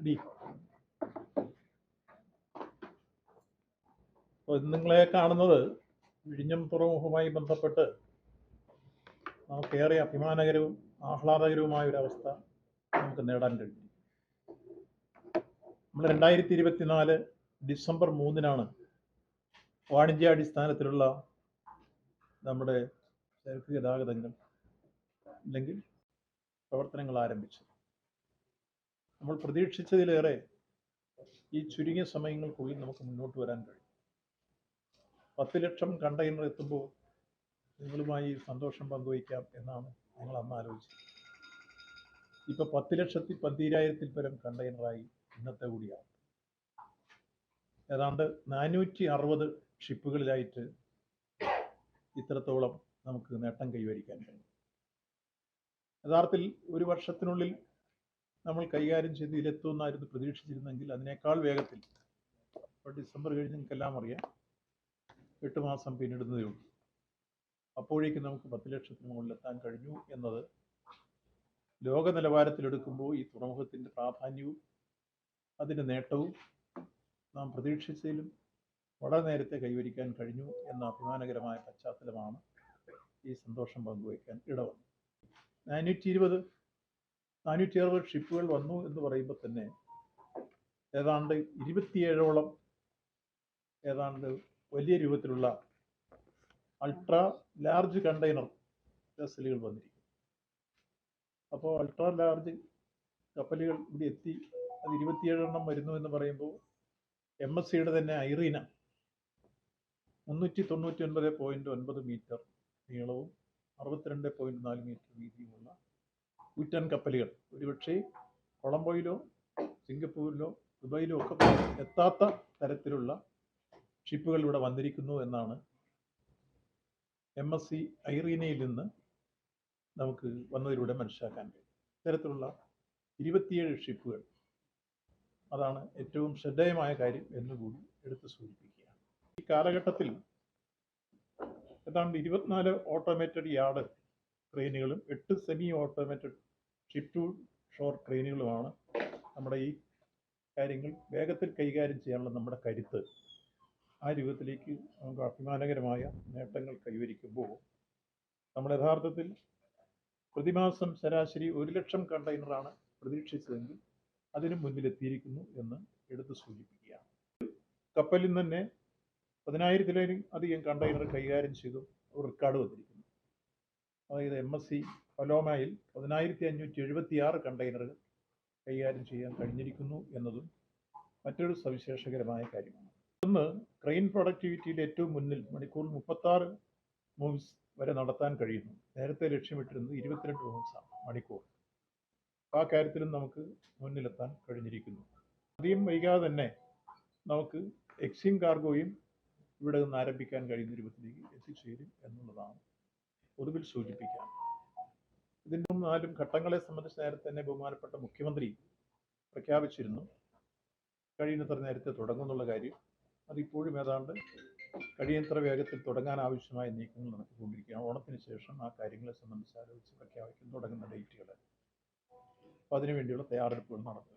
D അപ്പോൾ നിങ്ങളെ കാണുന്നത് വിഴിഞ്ഞം തുറമുഖവുമായി ബന്ധപ്പെട്ട് നമുക്കേറെ അഭിമാനകരവും ആഹ്ലാദകരവുമായ ഒരവസ്ഥ നമുക്ക് നേടാൻ കഴിയും. നമ്മൾ 2024 ഡിസംബർ 3 വാണിജ്യാടിസ്ഥാനത്തിലുള്ള നമ്മുടെ ചരക്ക് ഗതാഗതങ്ങൾ അല്ലെങ്കിൽ പ്രവർത്തനങ്ങൾ ആരംഭിച്ചു. നമ്മൾ പ്രതീക്ഷിച്ചതിലേറെ ഈ ചുരുങ്ങിയ സമയങ്ങൾക്കുള്ളിൽ നമുക്ക് മുന്നോട്ട് വരാൻ കഴിയും. 10 ലക്ഷം കണ്ടെയ്നർ എത്തുമ്പോൾ നിങ്ങളുമായി സന്തോഷം പങ്കുവയ്ക്കാം എന്നാണ് ഞങ്ങൾ അന്ന് ആലോചിച്ചത്. ഇപ്പോൾ 10,12,000 പരം കണ്ടെയ്നറായി ഇന്നത്തെ കൂടിയാണ്. ഏതാണ്ട് 460 ഷിപ്പുകളിലായിട്ട് ഇത്രത്തോളം നമുക്ക് നേട്ടം കൈവരിക്കാൻ കഴിയും. യഥാർത്ഥത്തിൽ ഒരു വർഷത്തിനുള്ളിൽ നമ്മൾ കൈകാര്യം ചെയ്ത് ഇതിലെത്തുമെന്നായിരുന്നു പ്രതീക്ഷിച്ചിരുന്നെങ്കിൽ അതിനേക്കാൾ വേഗത്തിൽ, ഇപ്പോൾ ഡിസംബർ കഴിഞ്ഞ് നിങ്ങൾക്കെല്ലാം അറിയാം, 8 മാസം പിന്നിടുന്നതേ ഉള്ളൂ. അപ്പോഴേക്കും നമുക്ക് 10 ലക്ഷത്തിന് മുകളിലെത്താൻ കഴിഞ്ഞു എന്നത് ലോക നിലവാരത്തിലെടുക്കുമ്പോൾ ഈ തുറമുഖത്തിൻ്റെ പ്രാധാന്യവും അതിൻ്റെ നേട്ടവും നാം പ്രതീക്ഷിച്ചതിലും വളരെ നേരത്തെ കൈവരിക്കാൻ കഴിഞ്ഞു എന്ന അഭിമാനകരമായ പശ്ചാത്തലമാണ് ഈ സന്തോഷം പങ്കുവയ്ക്കാൻ ഇടവന്നത്. 460 ഷിപ്പുകൾ വന്നു എന്ന് പറയുമ്പോൾ തന്നെ ഏതാണ്ട് 27ഓളം ഏതാണ്ട് വലിയ രൂപത്തിലുള്ള അൾട്രാ ലാർജ് കണ്ടെയ്നർ വെസലുകൾ വന്നിരിക്കും. അപ്പോൾ അൾട്രാ ലാർജ് കപ്പലുകൾ ഇവിടെ എത്തി. അത് 27 വരുന്നു എന്ന് പറയുമ്പോൾ MSCയുടെ തന്നെ ഐറീന 399.9 മീറ്റർ നീളവും 62.4 മീറ്റർ വീതിയുമുള്ള കൂറ്റൻ കപ്പലുകൾ ഒരുപക്ഷെ കൊളംബോയിലോ സിംഗപ്പൂരിലോ ദുബായിലോ ഒക്കെ എത്താത്ത തരത്തിലുള്ള ഷിപ്പുകൾ ഇവിടെ വന്നിരിക്കുന്നു എന്നാണ് MSC ഐറീനയിൽ നിന്ന് നമുക്ക് വന്നതിലൂടെ മനസ്സിലാക്കാൻ കഴിയും. ഇത്തരത്തിലുള്ള 27 ഷിപ്പുകൾ, അതാണ് ഏറ്റവും ശ്രദ്ധേയമായ കാര്യം എന്നുകൂടി എടുത്ത് സൂചിപ്പിക്കുകയാണ്. ഈ കാലഘട്ടത്തിൽ ഏതാണ്ട് 24 ഓട്ടോമേറ്റഡ് യാർഡ് ക്രെയിനുകളും 8 semi automated ship to shore ക്രെയിനുകളുമാണ് നമ്മുടെ ഈ കാര്യങ്ങൾ വേഗത്തിൽ കൈകാര്യം ചെയ്യാനുള്ള നമ്മുടെ കരുത്ത്. ആ രൂപത്തിലേക്ക് നമുക്ക് അഭിമാനകരമായ നേട്ടങ്ങൾ കൈവരിക്കുമ്പോൾ നമ്മൾ യഥാർത്ഥത്തിൽ പ്രതിമാസം ശരാശരി 1 ലക്ഷം കണ്ടെയ്നറാണ് പ്രതീക്ഷിച്ചതെങ്കിൽ അതിനു മുന്നിലെത്തിയിരിക്കുന്നു എന്ന് എടുത്ത് സൂചിപ്പിക്കുകയാണ്. കപ്പലിൽ നിന്ന് തന്നെ 10,000-ത്തിലധികം കണ്ടെയ്നർ കൈകാര്യം ചെയ്തു റെക്കോർഡ് വന്നിരിക്കുന്നു. അതായത് MSC പലോമയിൽ 10,576 കണ്ടെയ്നറുകൾ കൈകാര്യം ചെയ്യാൻ കഴിഞ്ഞിരിക്കുന്നു എന്നതും മറ്റൊരു സവിശേഷകരമായ കാര്യമാണ്. ഒന്ന്, ക്രെയിൻ പ്രൊഡക്ടിവിറ്റിയിൽ ഏറ്റവും മുന്നിൽ മണിക്കൂറിൽ 36 മൂവ്സ് വരെ നടത്താൻ കഴിയുന്നു. നേരത്തെ ലക്ഷ്യമിട്ടിരുന്നത് 22 മൂവ്സാണ് മണിക്കൂർ. ആ കാര്യത്തിലും നമുക്ക് മുന്നിലെത്താൻ കഴിഞ്ഞിരിക്കുന്നു. അധികം വൈകാതെ തന്നെ നമുക്ക് എക്സിം കാർഗോയും ഇവിടെ നിന്ന് ആരംഭിക്കാൻ കഴിയുന്ന രൂപത്തിലേക്ക് എത്തിച്ചേരും എന്നുള്ളതാണ് പൊതുവിൽ സൂചിപ്പിക്കാൻ. ഇതിൻ്റെ 4 ഘട്ടങ്ങളെ സംബന്ധിച്ച് നേരത്തെ തന്നെ ബഹുമാനപ്പെട്ട മുഖ്യമന്ത്രി പ്രഖ്യാപിച്ചിരുന്നു. കഴിയുന്നത്ര നേരത്തെ തുടങ്ങുന്നുള്ള കാര്യം അതിപ്പോഴും ഏതാണ്ട് കഴിയുന്നത്ര വേഗത്തിൽ തുടങ്ങാൻ ആവശ്യമായ നീക്കങ്ങൾ നടത്തിക്കൊണ്ടിരിക്കുകയാണ്. ഓണത്തിന് ശേഷം ആ കാര്യങ്ങളെ സംബന്ധിച്ച് ആലോചിച്ച് പ്രഖ്യാപിക്കും തുടങ്ങുന്ന ഡേറ്റുകൾ. അപ്പോൾ അതിനുവേണ്ടിയുള്ള തയ്യാറെടുപ്പുകൾ നടന്നു.